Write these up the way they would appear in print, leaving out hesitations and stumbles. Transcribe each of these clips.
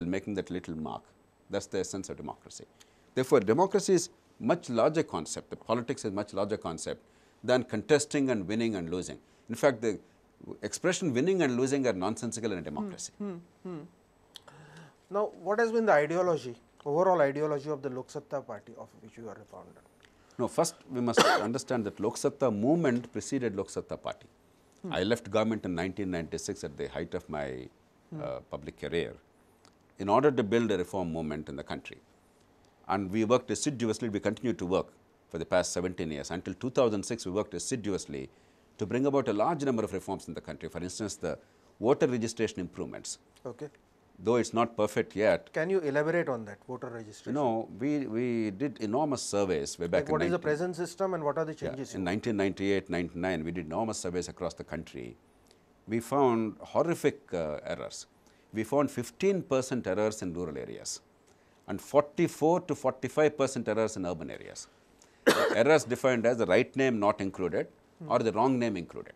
making that little mark. That's the essence of democracy. Therefore, democracy is much larger concept. The politics is much larger concept than contesting and winning and losing. In fact, the expression winning and losing are nonsensical in a democracy. Now, what has been the ideology, overall ideology of the Lok Satta party of which you are a founder? No, first we must understand that Lok Satta movement preceded Lok Satta party. I left government in 1996 at the height of my public career in order to build a reform movement in the country. And we worked assiduously, we continued to work for the past 17 years. Until 2006, we worked assiduously to bring about a large number of reforms in the country. For instance, the voter registration improvements. Okay. Though it's not perfect yet. Can you elaborate on that, voter registration? No, we did enormous surveys way back like what is the present system and what are the changes? In 1998, 99, we did enormous surveys across the country. We found horrific errors. We found 15% errors in rural areas and 44 to 45% errors in urban areas. Errors defined as the right name not included or the wrong name included.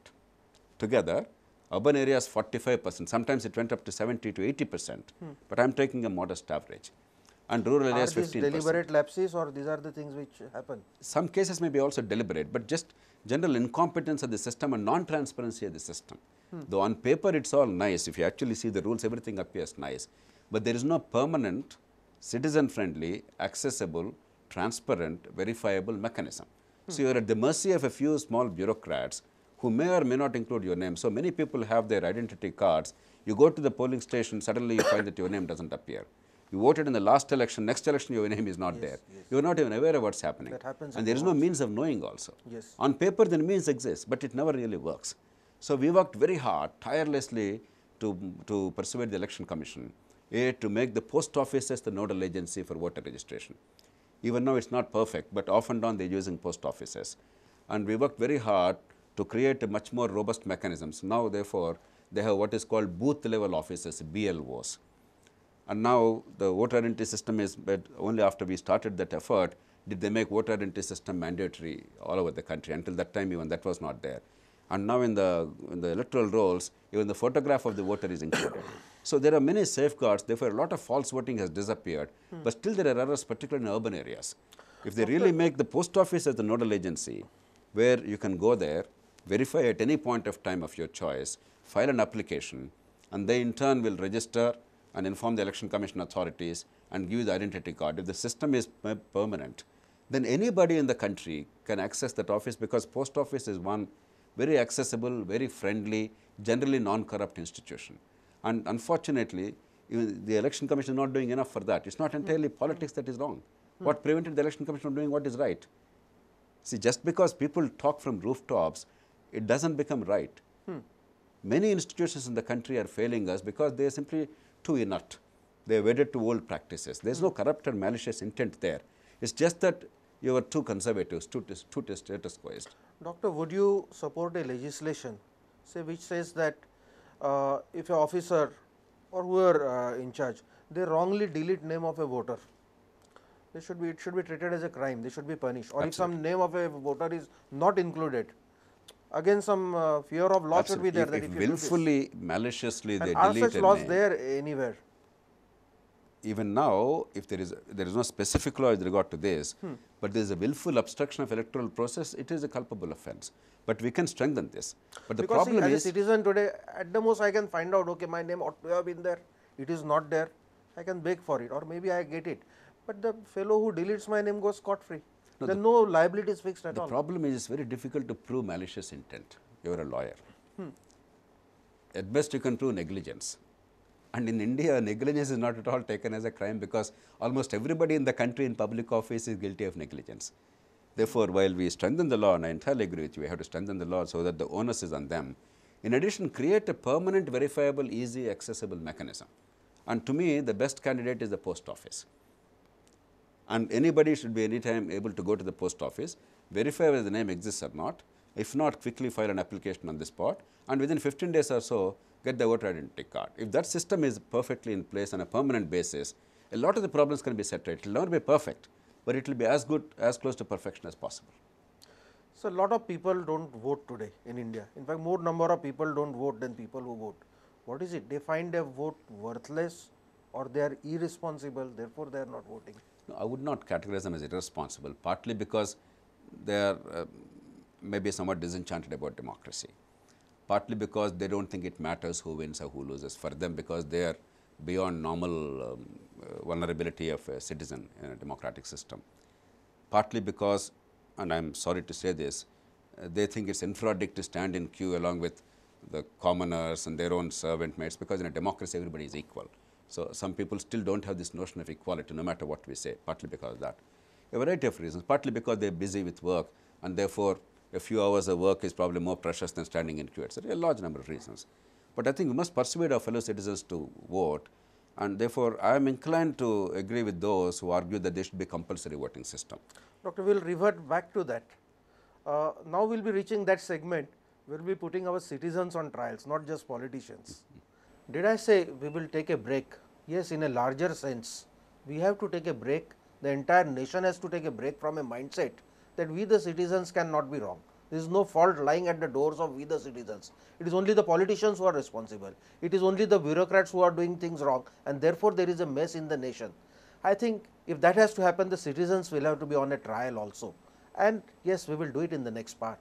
Together, urban areas 45%, sometimes it went up to 70 to 80%, but I am taking a modest average. And rural areas 15%. Are these deliberate lapses or these are the things which happen? Some cases may be also deliberate, but just general incompetence of the system and non-transparency of the system. Though on paper it's all nice, if you actually see the rules, everything appears nice, but there is no permanent, citizen-friendly, accessible, transparent, verifiable mechanism. So you are at the mercy of a few small bureaucrats who may or may not include your name. So many people have their identity cards. You go to the polling station, suddenly you find that your name doesn't appear. You voted in the last election, next election your name is not there. Yes. You are not even aware of what's happening. That happens and there is no means of knowing also. Yes. On paper the means exist, but it never really works. So we worked very hard, tirelessly to persuade the Election Commission, to make the post offices the nodal agency for voter registration. Even now it's not perfect, but off and on they're using post offices. And we worked very hard to create a much more robust mechanisms. Now therefore, they have what is called booth level offices, BLOs. And now the voter identity system is, but only after we started that effort did they make voter identity system mandatory all over the country. Until that time even that was not there. And now in the electoral rolls, even the photograph of the voter is included. So there are many safeguards, therefore a lot of false voting has disappeared, but still there are errors, particularly in urban areas. If they really make the post office as the nodal agency, where you can go there, verify at any point of time of your choice, file an application, and they in turn will register and inform the Election Commission authorities and give you the identity card. If the system is permanent, then anybody in the country can access that office, because post office is one very accessible, very friendly, generally non-corrupt institution. And unfortunately, even the Election Commission is not doing enough for that. It's not entirely politics that is wrong. What prevented the Election Commission from doing what is right? See, just because people talk from rooftops, it doesn't become right. Many institutions in the country are failing us because they are simply too inert. They are wedded to old practices. There is no corrupt and malicious intent there. It's just that you are too conservative, too status quoist. Doctor, would you support a legislation, say, which says that if an officer or whoever in charge, they wrongly delete name of a voter, it should be treated as a crime, they should be punished. Or Absolutely. If some name of a voter is not included, again some fear of law should be there. If willfully, maliciously they delete a name. Are such laws name there anywhere? Even now, if there is no specific law with regard to this, but there is a willful obstruction of electoral process, it is a culpable offence. But we can strengthen this. But the because problem as is, a citizen today, at the most I can find out, okay, my name ought to have been there, it is not there, I can beg for it, or maybe I get it. But the fellow who deletes my name goes scot-free. Then no liability is fixed at all. The problem is it's very difficult to prove malicious intent. You are a lawyer. At best you can prove negligence. And in India, negligence is not at all taken as a crime, because almost everybody in the country in public office is guilty of negligence. Therefore, while we strengthen the law, and I entirely agree with you, we have to strengthen the law so that the onus is on them. In addition, create a permanent, verifiable, easy, accessible mechanism. And to me, the best candidate is the post office. And anybody should be anytime able to go to the post office, verify whether the name exists or not. If not, quickly file an application on the spot, and within 15 days or so, get the voter identity card. If that system is perfectly in place on a permanent basis, a lot of the problems can be set right. It will never be perfect, but it will be as good, as close to perfection as possible. So, a lot of people don't vote today in India. In fact, more number of people don't vote than people who vote. What is it? They find their vote worthless, or they are irresponsible, therefore they are not voting? No, I would not categorize them as irresponsible, partly because they are maybe somewhat disenchanted about democracy, partly because they don't think it matters who wins or who loses for them, because they are beyond normal vulnerability of a citizen in a democratic system, partly because, and I am sorry to say this, they think it's infra-dig to stand in queue along with the commoners and their own servant mates, because in a democracy everybody is equal. So some people still don't have this notion of equality no matter what we say, partly because of that. A variety of reasons, partly because they are busy with work and therefore a few hours of work is probably more precious than standing in queue, etc. A large number of reasons. But I think we must persuade our fellow citizens to vote, and therefore I am inclined to agree with those who argue that there should be a compulsory voting system. Doctor, we will revert back to that. Now we will be reaching that segment where we will be putting our citizens on trials, not just politicians. Did I say we will take a break? Yes, in a larger sense, we have to take a break. The entire nation has to take a break from a mindset that we the citizens cannot be wrong. There is no fault lying at the doors of we the citizens. It is only the politicians who are responsible. It is only the bureaucrats who are doing things wrong, and therefore there is a mess in the nation. I think if that has to happen, the citizens will have to be on a trial also. And yes, we will do it in the next part.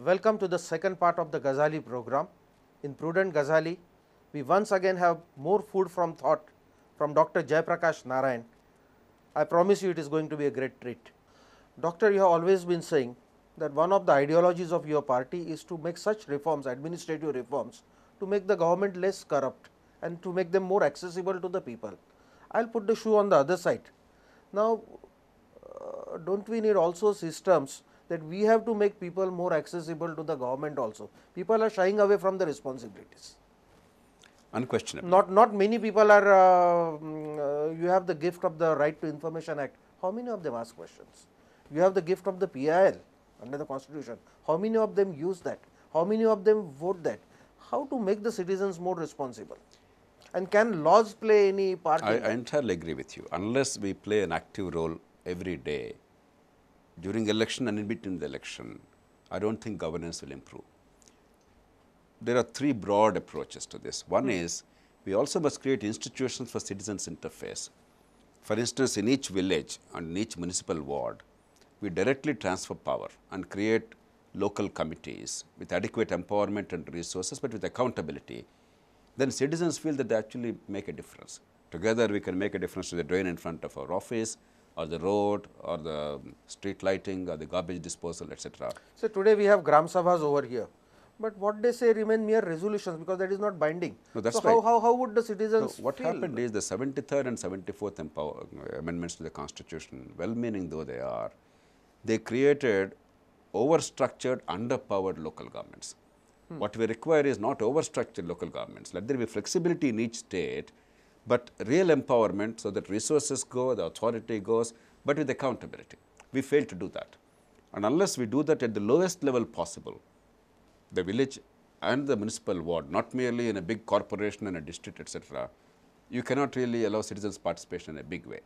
Welcome to the second part of the Ghazali program. In Prudent Ghazali, we once again have more food from thought from Dr. Jayaprakash Narayan. I promise you it is going to be a great treat. Doctor, you have always been saying that one of the ideologies of your party is to make such reforms, administrative reforms, to make the government less corrupt and to make them more accessible to the people. I will put the shoe on the other side. Now, don't we need also systems that we have to make people more accessible to the government also? People are shying away from the responsibilities. Unquestionably. Not many people are, you have the gift of the Right to Information Act. How many of them ask questions? You have the gift of the PIL under the constitution. How many of them use that? How many of them vote that? How to make the citizens more responsible? And can laws play any part in that? I entirely agree with you. Unless we play an active role every day, during election and in between the election, I don't think governance will improve. There are three broad approaches to this. One is, we also must create institutions for citizens interface. For instance, in each village and in each municipal ward, we directly transfer power and create local committees with adequate empowerment and resources, but with accountability. Then citizens feel that they actually make a difference. Together we can make a difference to the drain in front of our office, or the road, or the street lighting, or the garbage disposal, etc. So, today we have Gram Sabhas over here, but what they say remain mere resolutions, because that is not binding. No, that's so, right. how would the citizens What feel? happened is the 73rd and 74th amendments to the Constitution, well-meaning though they are, they created overstructured, underpowered local governments. What we require is not overstructured local governments. Let there be flexibility in each state, but real empowerment so that resources go, the authority goes, but with accountability. We fail to do that. And unless we do that at the lowest level possible, the village and the municipal ward, not merely in a big corporation and a district, etc., you cannot really allow citizens' participation in a big way.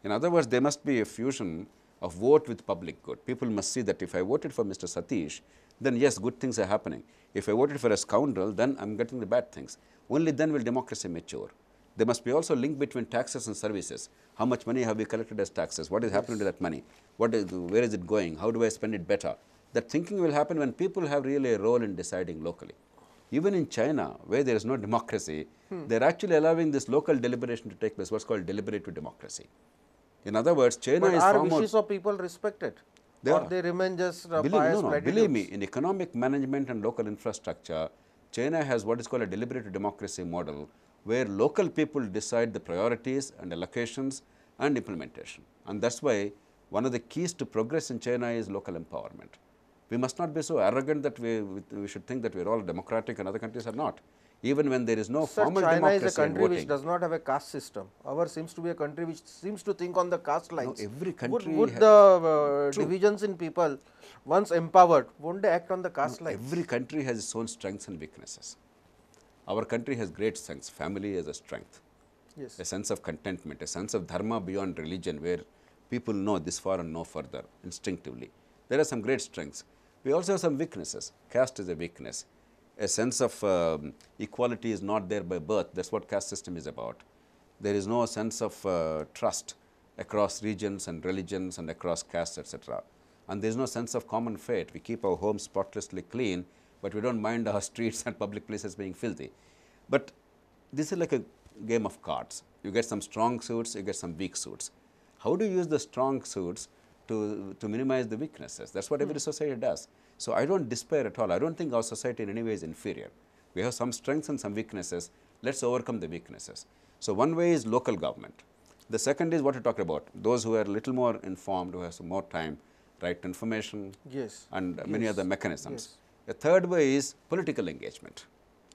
In other words, there must be a fusion of vote with public good. People must see that if I voted for Mr. Satish, then yes, good things are happening. If I voted for a scoundrel, then I am getting the bad things. Only then will democracy mature. There must be also a link between taxes and services. How much money have we collected as taxes? What is happening to that money? Where is it going? How do I spend it better? That thinking will happen when people have really a role in deciding locally. Even in China, where there is no democracy, they are actually allowing this local deliberation to take place, what's called deliberative democracy. In other words, China but is are far more... wishes of people respected? They or are. they remain just Believe, pious no, platitudes? believe me, in economic management and local infrastructure, China has what is called a deliberative democracy model, where local people decide the priorities and allocations and implementation. And that's why one of the keys to progress in China is local empowerment. We must not be so arrogant that we should think that we are all democratic and other countries are not. even when there is no Sir, formal China democracy is a and country which voting. does not have a caste system. Ours seems to be a country which seems to think on the caste lines. every Would, country would ha- the True. divisions in people, once empowered, won't they act on the caste lines? Every country has its own strengths and weaknesses. Our country has great strengths. Family is a strength. Yes. A sense of contentment, a sense of dharma beyond religion, where people know this far and no further instinctively. There are some great strengths. We also have some weaknesses. Caste is a weakness. A sense of equality is not there by birth. That's what caste system is about. There is no sense of trust across regions and religions and across castes, etc. And there is no sense of common fate. We keep our homes spotlessly clean, but we don't mind our streets and public places being filthy. But this is like a game of cards. You get some strong suits, you get some weak suits. How do you use the strong suits to minimize the weaknesses? That's what every society does. So I don't despair at all. I don't think our society in any way is inferior. We have some strengths and some weaknesses. Let's overcome the weaknesses. So one way is local government. The second is what you talked about, those who are a little more informed, who have some more time, right to information, Yes. and many other mechanisms. Yes. The third way is political engagement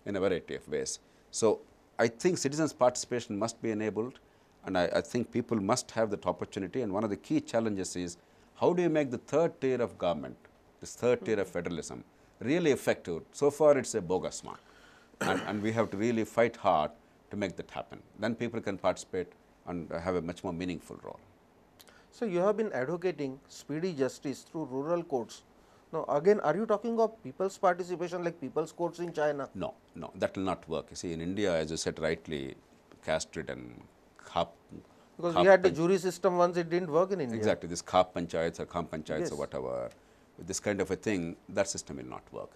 in a variety of ways. So I think citizens' participation must be enabled, and I think people must have that opportunity. And one of the key challenges is how do you make the third tier of government, this third tier of federalism, really effective? So far, it's a bogus one, and we have to really fight hard to make that happen. Then people can participate and have a much more meaningful role. So, you have been advocating speedy justice through rural courts. Now, again, are you talking of people's participation like people's courts in China? No, no, that will not work. You see, in India, as you said rightly, caste-ridden, Because we had the jury system once, it didn't work in India. exactly, this khap panchayats or kham panchayats Yes. or whatever, this kind of a thing, that system will not work.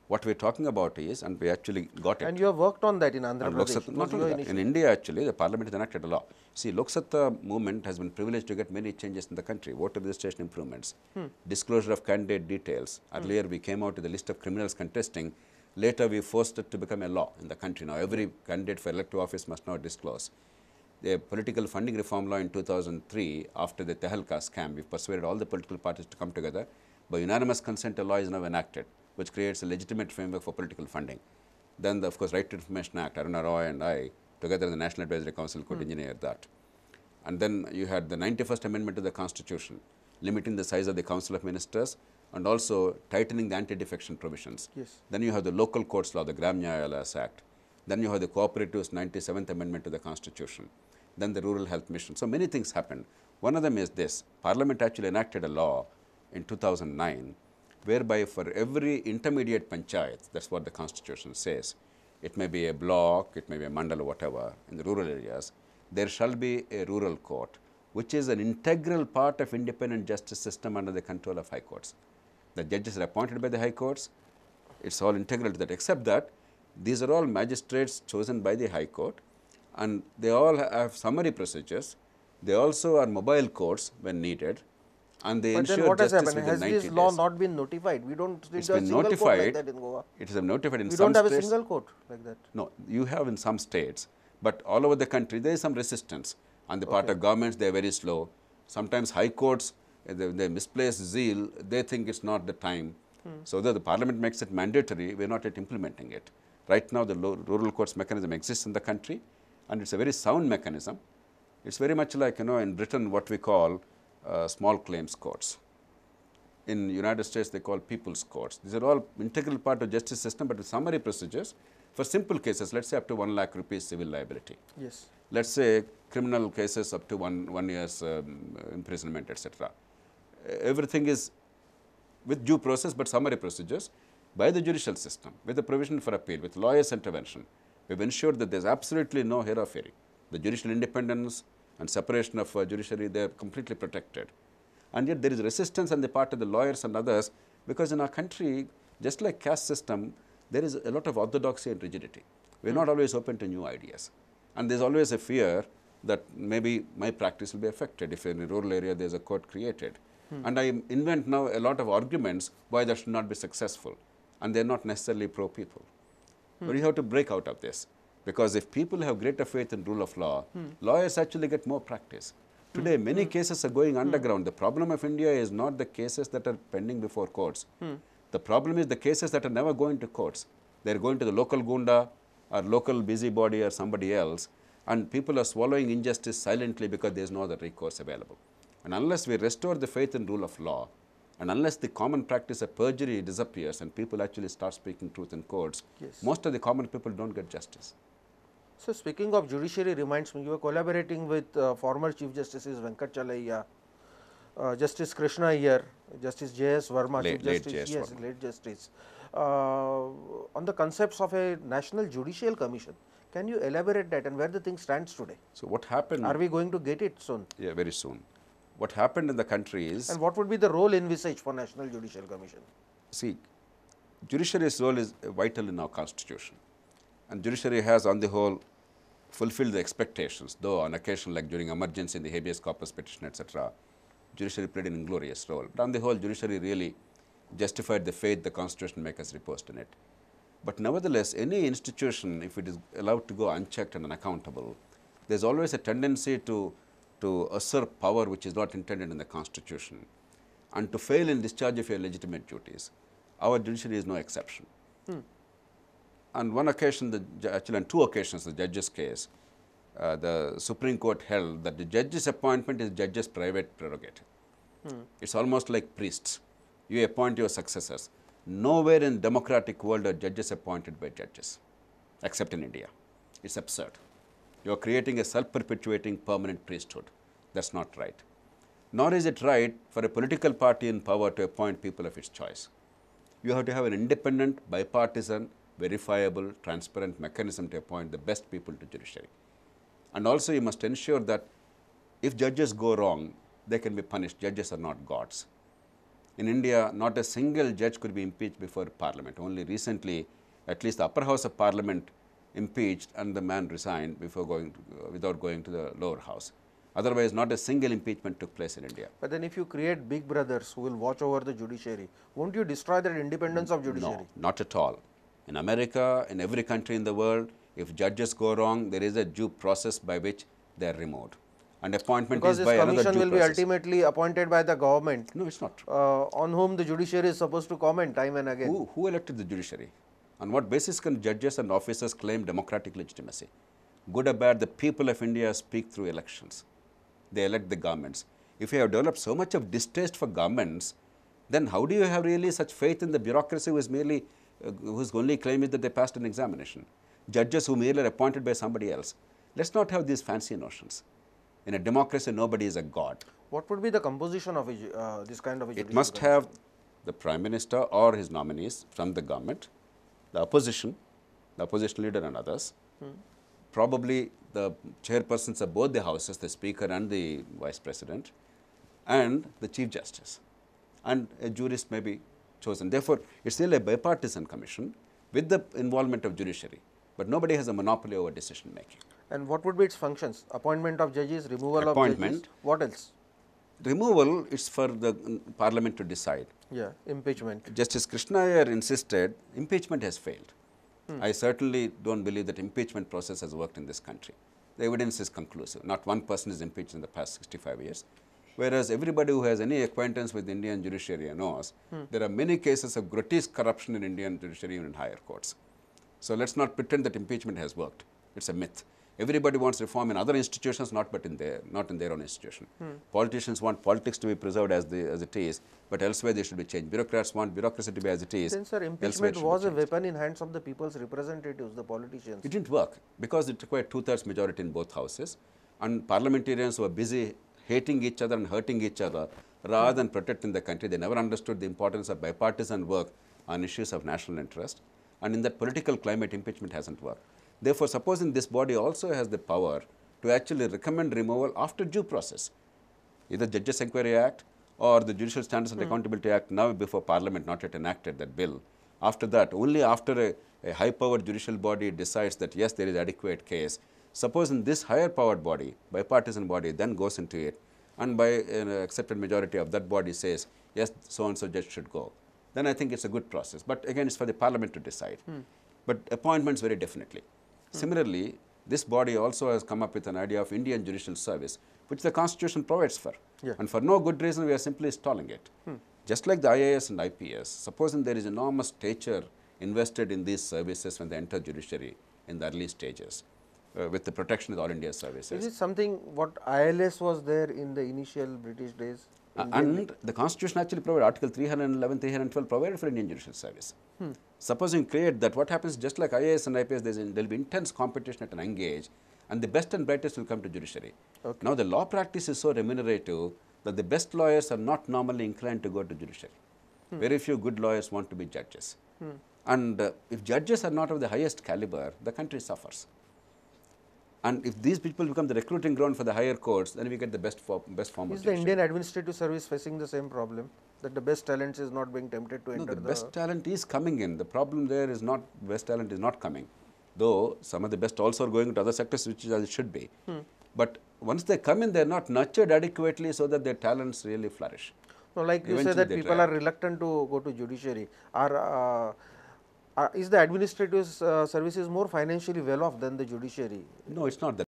What we're talking about is, and we actually got it. And you have worked on that in Andhra And Pradesh. Lok Satta, It not was only your that, in initiative. India actually, the parliament has enacted a law. See, Lok Satta movement has been privileged to get many changes in the country, voter registration improvements, disclosure of candidate details. Earlier we came out with a list of criminals contesting. Later we forced it to become a law in the country. Now every candidate for elective office must now disclose. The political funding reform law in 2003, after the Tehelka scam, we persuaded all the political parties to come together. By unanimous consent, a law is now enacted, which creates a legitimate framework for political funding. Then, of course, Right to Information Act, Aruna Roy and I, together in the National Advisory Council, could engineer that. And then you had the 91st Amendment to the Constitution, limiting the size of the Council of Ministers and also tightening the anti-defection provisions. Yes. Then you have the local courts law, the Gram Nyayalas Act. Then you have the Cooperatives 97th Amendment to the Constitution. Then the Rural Health Mission. So many things happened. One of them is this. Parliament actually enacted a law in 2009 whereby for every intermediate panchayat, that's what the Constitution says, it may be a block, it may be a mandal or whatever, in the rural areas, there shall be a rural court, which is an integral part of independent justice system under the control of high courts. The judges are appointed by the high courts. It's all integral to that, except that these are all magistrates chosen by the high court, and they all have summary procedures. They also are mobile courts when needed, and they But ensure then what has justice happened? within Has 90 this days. law not been notified? We don't It's do a been single court like notified. that in Goa. It is notified in We some don't have a states. single court like that. No, you have in some states, but all over the country there is some resistance on the part of governments. They are very slow. Sometimes high courts, they misplace zeal. They think it's not the time. So the parliament makes it mandatory. We are not yet implementing it. Right now, the rural courts mechanism exists in the country, and it's a very sound mechanism. It's very much like, in Britain what we call small claims courts. In the United States, they call people's courts. These are all integral part of justice system, but with summary procedures for simple cases. Let's say up to 1 lakh rupees civil liability. Yes. Let's say criminal cases up to one year's imprisonment, etc. Everything is with due process, but summary procedures by the judicial system, with the provision for appeal, with lawyers' intervention. We've ensured that there's absolutely no hera-pheri. The judicial independence and separation of judiciary, they are completely protected. And yet there is resistance on the part of the lawyers and others, because in our country, just like caste system, there is a lot of orthodoxy and rigidity. We're not always open to new ideas. And there's always a fear that maybe my practice will be affected if in a rural area there's a court created. And I invent now a lot of arguments why that should not be successful. And they're not necessarily pro-people. But you have to break out of this. Because if people have greater faith in rule of law, lawyers actually get more practice. Today, many cases are going underground. The problem of India is not the cases that are pending before courts. The problem is the cases that are never going to courts. They're going to the local gunda or local busybody or somebody else, and people are swallowing injustice silently because there is no other recourse available. And unless we restore the faith in rule of law, and unless the common practice of perjury disappears and people actually start speaking truth in courts, Yes. most of the common people don't get justice. So, speaking of judiciary reminds me, you were collaborating with former Chief Justices Venkat Chalayya, Justice Krishna Iyer, Justice J.S. Verma, Late- Chief late Justice, J.S. yes, Verma. late Justice, on the concepts of a National Judicial Commission. Can you elaborate that and where the thing stands today? So what happened? Are we going to get it soon? Yeah, very soon. What happened in the country is, And what would be the role envisaged for National Judicial Commission? see, judiciary's role is vital in our constitution, and judiciary has on the whole fulfilled the expectations, though on occasion like during emergency in the habeas corpus petition, etc., judiciary played an inglorious role. But on the whole, judiciary really justified the faith the constitution makers reposed in it. But nevertheless, any institution, if it is allowed to go unchecked and unaccountable, there is always a tendency to usurp power which is not intended in the constitution and to fail in discharge of your legitimate duties. Our judiciary is no exception. On one occasion, actually on two occasions, the judge's case, the Supreme Court held that the judge's appointment is judge's private prerogative. It's almost like priests. You appoint your successors. Nowhere in democratic world are judges appointed by judges, except in India. It's absurd. You are creating a self-perpetuating permanent priesthood. That's not right. Nor is it right for a political party in power to appoint people of its choice. You have to have an independent, bipartisan, verifiable, transparent mechanism to appoint the best people to judiciary. And also you must ensure that if judges go wrong, they can be punished. Judges are not gods. In India, not a single judge could be impeached before Parliament. Only recently, at least the upper house of Parliament impeached and the man resigned before without going to the lower house. Otherwise, not a single impeachment took place in India. But then if you create big brothers who will watch over the judiciary, won't you destroy the independence of judiciary? No, not at all. In America, in every country in the world, if judges go wrong, there is a due process by which they are removed. And appointment Because is this by another commission due will be process. ultimately appointed by the government, No, it's not. on whom the judiciary is supposed to comment time and again. Who elected the judiciary? On what basis can judges and officers claim democratic legitimacy? Good or bad, the people of India speak through elections. They elect the governments. If you have developed so much of distaste for governments, then how do you have really such faith in the bureaucracy who is merely, whose only claim is that they passed an examination? Judges who merely are appointed by somebody else. Let's not have these fancy notions. In a democracy, nobody is a god. What would be the composition of this kind of a It judicial must commission? have the Prime Minister or his nominees from the government, the opposition leader and others, probably the chairpersons of both the houses, the Speaker and the Vice President, and the Chief Justice. And a jurist may be chosen. Therefore, it's still a bipartisan commission with the involvement of judiciary, but nobody has a monopoly over decision making. And what would be its functions? Appointment of judges, removal of Appointment. judges, what else? Removal is for the Parliament to decide. Yeah, impeachment. Justice Krishna Iyer insisted impeachment has failed. I certainly don't believe that impeachment process has worked in this country. The evidence is conclusive. Not one person is impeached in the past 65 years. Whereas everybody who has any acquaintance with Indian judiciary knows there are many cases of grotesque corruption in Indian judiciary and in higher courts. So let's not pretend that impeachment has worked. It's a myth. Everybody wants reform in other institutions, not in their own institution. Politicians want politics to be preserved as it is, but elsewhere they should be changed. Bureaucrats want bureaucracy to be as it is. Then, sir, elsewhere impeachment it should be was a changed. weapon in hands of the people's representatives, the politicians. It didn't work because it required 2/3 majority in both houses, and parliamentarians were busy hating each other and hurting each other rather than protecting the country. They never understood the importance of bipartisan work on issues of national interest, and in that political climate, impeachment hasn't worked. Therefore, supposing this body also has the power to actually recommend removal after due process, either Judges Inquiry Act or the Judicial Standards and Accountability Act, now before Parliament not yet enacted that bill. After that, only after a high-powered judicial body decides that yes, there is adequate case. Supposing this higher-powered body, bipartisan body, then goes into it, and by an accepted majority of that body says yes, so-and-so judge should go, then I think it's a good process. But again, it's for the Parliament to decide. But appointments very definitely. Similarly, this body also has come up with an idea of Indian Judicial Service, which the Constitution provides for. Yeah. And for no good reason, we are simply stalling it. Just like the IAS and IPS, supposing there is enormous stature invested in these services when they enter judiciary, in the early stages with the protection of the All India Is services. it something what ILS was there in the initial British days? And the Constitution actually provided Article 311, 312 provided for Indian Judicial Service. Suppose you create that, what happens just like IAS and IPS, there will be intense competition at an young age, and the best and brightest will come to judiciary. Okay. Now the law practice is so remunerative that the best lawyers are not normally inclined to go to judiciary. Very few good lawyers want to be judges. And if judges are not of the highest caliber, the country suffers. And if these people become the recruiting ground for the higher courts, then we get the best form of Is the judiciary. Indian administrative service facing the same problem, that the best talents is not being tempted to No, enter the best talent is coming in. The problem there is not best talent is not coming, though some of the best also are going into other sectors, which is as it should be. But once they come in, they are not nurtured adequately so that their talents really flourish. No, like you say Eventually that they people dry are out. reluctant to go to judiciary. Is the administrative services more financially well off than the judiciary? No, it's not that.